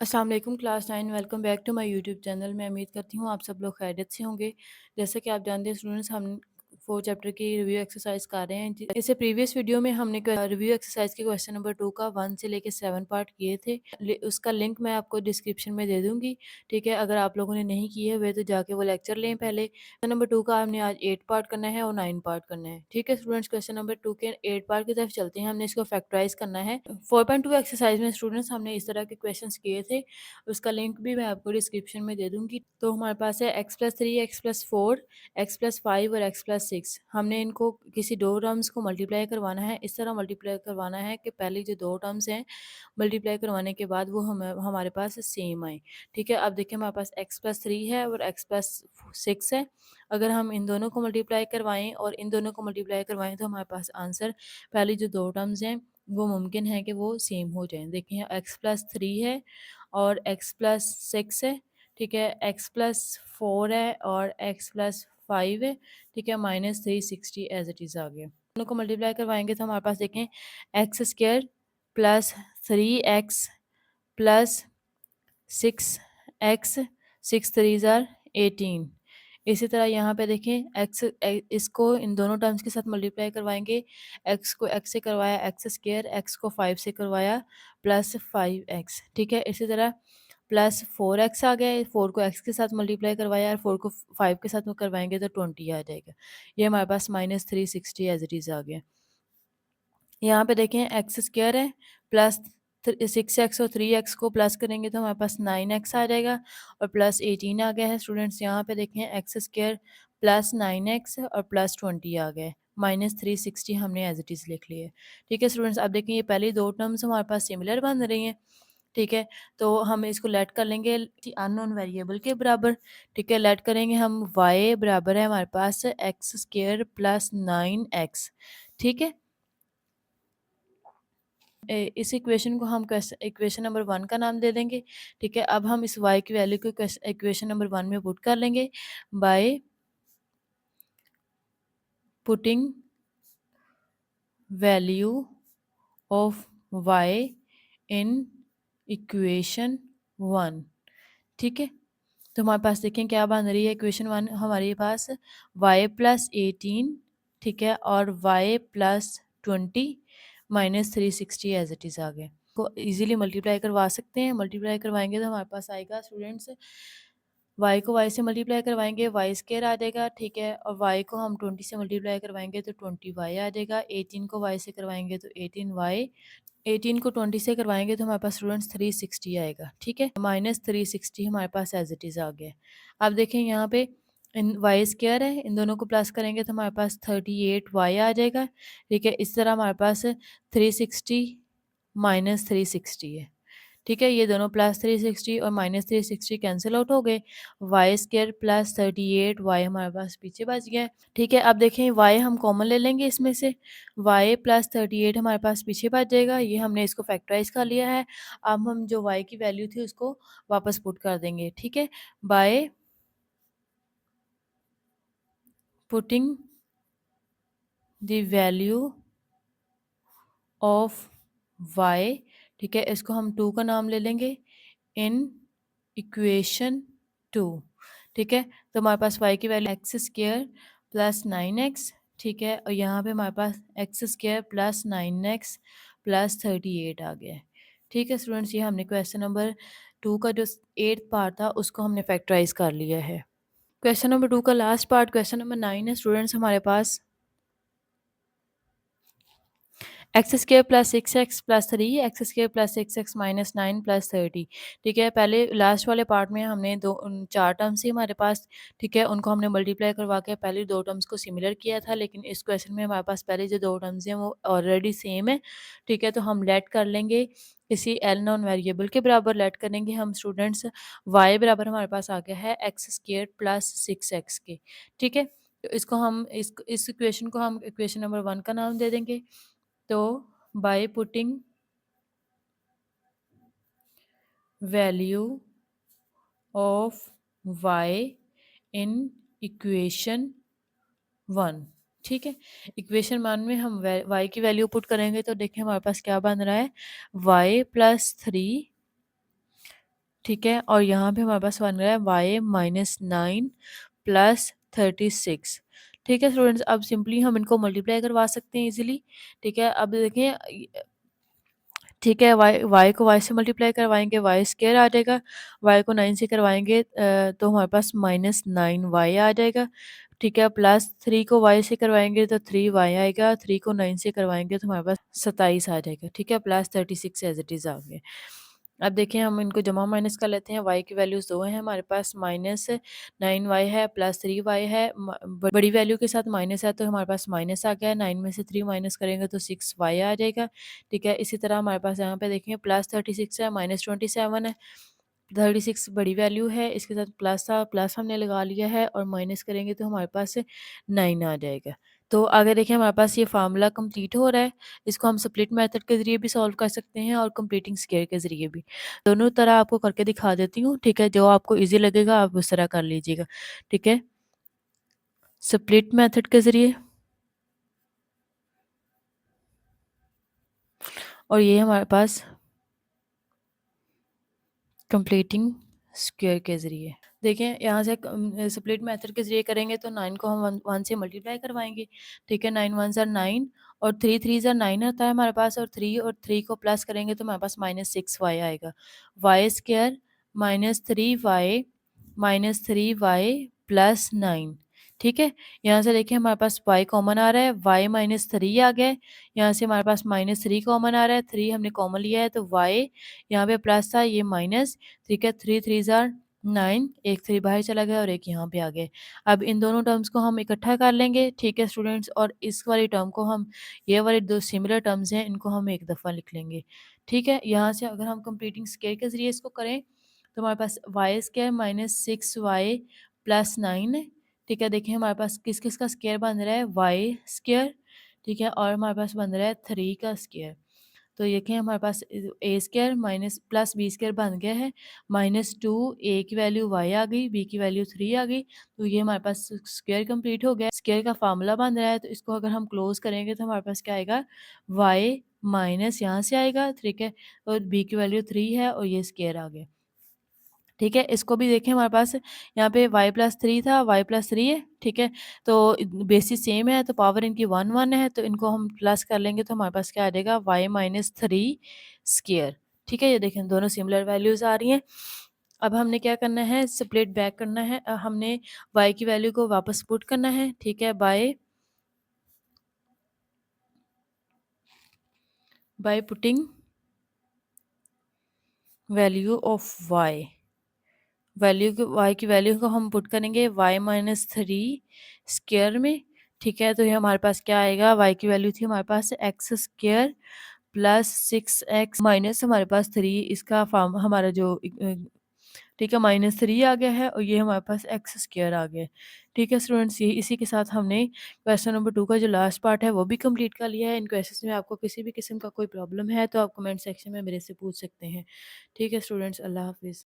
अस्सलाम वालेकुम class 9 welcome back to my YouTube channel. मैं उम्मीद करती हूँ आप सब लोग खैरियत से होंगे। जैसे कि आप जानते हैं स्टूडेंट्स, हम 4 चैप्टर की रिव्यू एक्सरसाइज कर रहे हैं। इससे प्रीवियस वीडियो में हमने रिव्यू एक्सरसाइज के क्वेश्चन नंबर 2 का 1 से लेकर 7 पार्ट किए थे। उसका लिंक मैं आपको डिस्क्रिप्शन में दे दूंगी। ठीक है, अगर आप लोगों ने नहीं किए हुए तो जाके वो लेक्चर लें पहले। क्वेश्चन नंबर 2 का हमने आज 8 पार्ट करना है और 9 पार्ट करना है। ठीक है स्टूडेंट्स, क्वेश्चन नंबर 2 के 8 पार्ट की तरफ चलते हैं। हमने इसको फैक्टराइज करना है। 4.2 एक्सरसाइज में स्टूडेंट्स हमने इस तरह के क्वेश्चन किए थे, उसका लिंक भी मैं आपको डिस्क्रिप्शन में दे दूंगी। तो हमारे पास है x+3, x+4, x+5 और x+6। हमने इनको किसी दो टर्म्स को मल्टीप्लाई करवाना है। इस तरह मल्टीप्लाई करवाना है कि पहली जो दो टर्म्स हैं मल्टीप्लाई करवाने के बाद वो हमारे पास सेम आए। ठीक है, अब देखिए हमारे पास x+3 है और x+6 है। अगर हम इन दोनों को मल्टीप्लाई करवाएं और इन दोनों को मल्टीप्लाई करवाएं तो हमारे पास आंसर, पहली जो दो टर्म्स हैं वो मुमकिन है कि वो सेम हो जाएं। देखिए x+3 है और x+6 है। ठीक है, x+4 है और x+5 है। ठीक है, -360 एज इट इज़ आ गया। दोनों को मल्टीप्लाई करवाएंगे तो हमारे पास देखें x² plus 3x plus 6x, 6 3 ज़ार 18। इसी तरह यहाँ पे देखें इसको इन दोनों टर्म्स के साथ मल्टीप्लाई करवाएंगे। x को x से करवाया x², x को 5 से करवाया प्लस 5x। ठीक है, इसी तरह प्लस 4x आ गया, 4 को x के साथ मल्टीप्लाई करवाया और 4 को 5 के साथ में करवाएंगे तो 20 आ जाएगा। ये हमारे पास -360 एज इट इज़ आ गया। यहाँ पे देखें x² है प्लस 6x और 3x को प्लस करेंगे तो हमारे पास 9x आ जाएगा और प्लस 18 आ गया है। स्टूडेंट्स यहाँ पे देखें x² प्लस 9x और प्लस 20 आ गए, -360 हमने एज इट इज़ लिख लिया। ठीक है स्टूडेंट्स, अब देखें ये पहली दो टर्म्स हमारे पास सिमिलर बन रही हैं। ठीक है, तो हम इसको लेट कर लेंगे अननोन वेरिएबल के बराबर। ठीक है, लेट करेंगे हम y बराबर है हमारे पास x² प्लस 9x। ठीक है, इस इक्वेशन को हम इक्वेशन नंबर 1 का नाम दे देंगे। ठीक है, अब हम इस y की वैल्यू को इक्वेशन नंबर 1 में पुट कर लेंगे by putting value of y in equation 1। ठीक है, तो हमारे पास देखें क्या बन रही है इक्वेशन 1 हमारे पास y+18। ठीक है, और y+20 -360 एज इट इज़ आ गए। को इजीली मल्टीप्लाई करवा सकते हैं। मल्टीप्लाई करवाएंगे तो हमारे पास आएगा स्टूडेंट्स, y को y से मल्टीप्लाई करवाएंगे y² आ जाएगा। ठीक है, और y को हम 20 से मल्टीप्लाई करवाएंगे तो 20y आ जाएगा। 18 को y से करवाएंगे तो 18y, 18 को 20 से करवाएंगे तो हमारे पास स्टूडेंट्स 360 आएगा। ठीक है, -360 हमारे पास एज इट इज़ आ गया। अब देखें यहाँ पे इन y² है, इन दोनों को प्लस करेंगे तो हमारे पास 38y आ जाएगा। ठीक है, इस तरह हमारे पास 360 -360 है। ठीक है, ये दोनों +360 और -360 कैंसिल आउट हो गए। y² प्लस 38y हमारे पास पीछे बच गया है। ठीक है, अब देखें y हम कॉमन ले लेंगे इसमें से, y प्लस 38 हमारे पास पीछे बच जाएगा। ये हमने इसको फैक्टराइज कर लिया है। अब हम जो y की वैल्यू थी उसको वापस पुट कर देंगे। ठीक है, by putting the value of y। ठीक है, इसको हम 2 का नाम ले लेंगे इन इक्वेशन 2। ठीक है, तो हमारे पास y की वैल्यू x² प्लस 9x। ठीक है, और यहाँ पे हमारे पास x² प्लस 9x प्लस 38 आ गया है। ठीक है स्टूडेंट्स, ये हमने क्वेश्चन नंबर 2 का जो 8th पार्ट था उसको हमने फैक्टराइज कर लिया है। क्वेश्चन नंबर 2 का लास्ट पार्ट क्वेश्चन नंबर 9 है स्टूडेंट्स हमारे पास x² plus 6x plus 3, x² plus 6x minus 9 plus 30। ठीक है, पहले लास्ट वाले पार्ट में हमने चार टर्म्स ही हमारे पास। ठीक है, उनको हमने मल्टीप्लाई करवा के पहले दो टर्म्स को सिमिलर किया था, लेकिन इस क्वेश्चन में हमारे पास पहले जो दो टर्म्स हैं वो ऑलरेडी सेम है। ठीक है, तो हम लेट कर लेंगे किसी एल नॉन वेरिएबल के बराबर। लेट करेंगे हम स्टूडेंट्स y बराबर हमारे पास आ गया है x² प्लस 6x के। ठीक है, तो इसको हम इस इक्वेशन को हम इक्वेशन नंबर 1 का नाम दे देंगे। तो by putting value of y in equation 1। ठीक है, इक्वेशन 1 में हम y की वैल्यू पुट करेंगे तो देखिए हमारे पास क्या बन रहा है, y+3 ठीक है, और यहाँ पे हमारे पास बन रहा है वाई माइनस 9 प्लस 36। ठीक है स्टूडेंट्स, अब सिंपली हम इनको मल्टीप्लाई करवा सकते हैं इजीली। ठीक है, अब देखें, ठीक है, वाई वाई को वाई से मल्टीप्लाई करवाएंगे, वाई स्क्वायर आ जाएगा। वाई को 9 से करवाएंगे तो हमारे पास माइनस 9 वाई आ जाएगा। ठीक है, प्लस 3 को वाई से करवाएंगे तो 3 वाई आएगा। 3 को 9 से करवाएंगे तो हमारे पास 27 आ जाएगा। ठीक है, प्लस 36 एज इट इज़ आ गया। अब देखिए, हम इनको जमा माइनस कर लेते हैं। वाई की वैल्यूज़ दो हैं हमारे पास, माइनस 9 वाई है प्लस 3 वाई है। बड़ी वैल्यू के साथ माइनस है तो हमारे पास माइनस आ गया। 9 में से 3 माइनस करेंगे तो 6 वाई आ जाएगा। ठीक है, इसी तरह हमारे पास यहाँ पे देखेंगे प्लस 36 है, माइनस 27 है। 36 बड़ी वैल्यू है, इसके साथ प्लस था, प्लस हमने लगा लिया है, और माइनस करेंगे तो हमारे पास 9 आ जाएगा। तो आगे देखिए, हमारे पास ये फार्मूला कंप्लीट हो रहा है। इसको हम स्प्लिट मेथड के ज़रिए भी सॉल्व कर सकते हैं और कंप्लीटिंग स्क्वायर के ज़रिए भी। दोनों तरह आपको करके दिखा देती हूँ। ठीक है, जो आपको ईज़ी लगेगा आप उस तरह कर लीजिएगा। ठीक है, स्प्लिट मेथड के ज़रिए, और ये हमारे पास कंप्लीटिंग स्क्वायर के ज़रिए। देखें, यहाँ से स्प्लिट मेथड के ज़रिए करेंगे तो 9 को हम 1 से मल्टीप्लाई करवाएंगे। ठीक है, 9 1 ज़ार 9 और 3 3 ज़ार 9 आता है हमारे पास, और 3 को प्लस करेंगे तो हमारे पास माइनस 6 वाई आएगा। Y square minus 3 y minus 3 y plus 9। ठीक है, यहाँ से देखिए हमारे पास वाई कॉमन आ रहा है, वाई माइनस 3 आ गया है। यहाँ से हमारे पास माइनस 3 कॉमन आ रहा है, 3 हमने कॉमन लिया है तो वाई यहाँ पे प्लस था, ये माइनस। ठीक है, 3 3 ज़ार 9, एक 3 बाहर चला गया और एक यहाँ पे आ गया। अब इन दोनों टर्म्स को हम इकट्ठा कर लेंगे। ठीक है स्टूडेंट्स, और इस वाली टर्म को हम, ये वाली दो सिमिलर टर्म्स हैं, इनको हम एक दफ़ा लिख लेंगे। ठीक है, यहाँ से अगर हम कंप्लीटिंग स्क्वायर के ज़रिए इसको करें तो हमारे पास y square minus 6 y plus 9 है। ठीक है, देखिए हमारे पास किस किस का स्क्वायर बन रहा है, वाई स्क्वायर। ठीक है, और हमारे पास बन रहा है 3 का स्क्वायर। तो ये क्या है, हमारे पास a square minus plus b square बन गया है। -2, ए की वैल्यू वाई आ गई, बी की वैल्यू 3 आ गई। तो ये हमारे पास स्क्वायर कंप्लीट हो गया। स्क्वायर का फार्मूला बन रहा है, तो इसको अगर हम क्लोज करेंगे तो हमारे पास क्या आएगा, वाई माइनस यहाँ से आएगा। ठीक है, और बी की वैल्यू 3 है और ये स्क्वायर आ गया। ठीक है, इसको भी देखें, हमारे पास यहाँ पे y प्लस 3 था, y प्लस 3 है। ठीक है, तो बेसिस सेम है तो पावर इनकी 1 1 है, तो इनको हम प्लस कर लेंगे तो हमारे पास क्या आ जाएगा, y माइनस 3 स्क्वायर। ठीक है, ये देखें दोनों सिमिलर वैल्यूज़ आ रही हैं। अब हमने क्या करना है, स्प्लिट बैक करना है। हमने y की वैल्यू को वापस पुट करना है। ठीक है, by putting value of y, value की y की वैल्यू को हम पुट करेंगे y माइनस 3 स्क्वायर में। ठीक है, तो ये हमारे पास क्या आएगा, y की वैल्यू थी हमारे पास x square plus 6x minus हमारे पास 3, इसका फॉर्म हमारा जो ठीक है माइनस 3 आ गया है, और ये हमारे पास एक्स स्क्वायर आ गया है। ठीक है स्टूडेंट्स, ये इसी के साथ हमने क्वेश्चन नंबर 2 का जो लास्ट पार्ट है वो भी कंप्लीट कर लिया है। इन क्वेश्चंस में आपको किसी भी किस्म का कोई प्रॉब्लम है तो आप कमेंट सेक्शन में मेरे से पूछ सकते हैं। ठीक है स्टूडेंट्स, अल्लाह हाफिज़।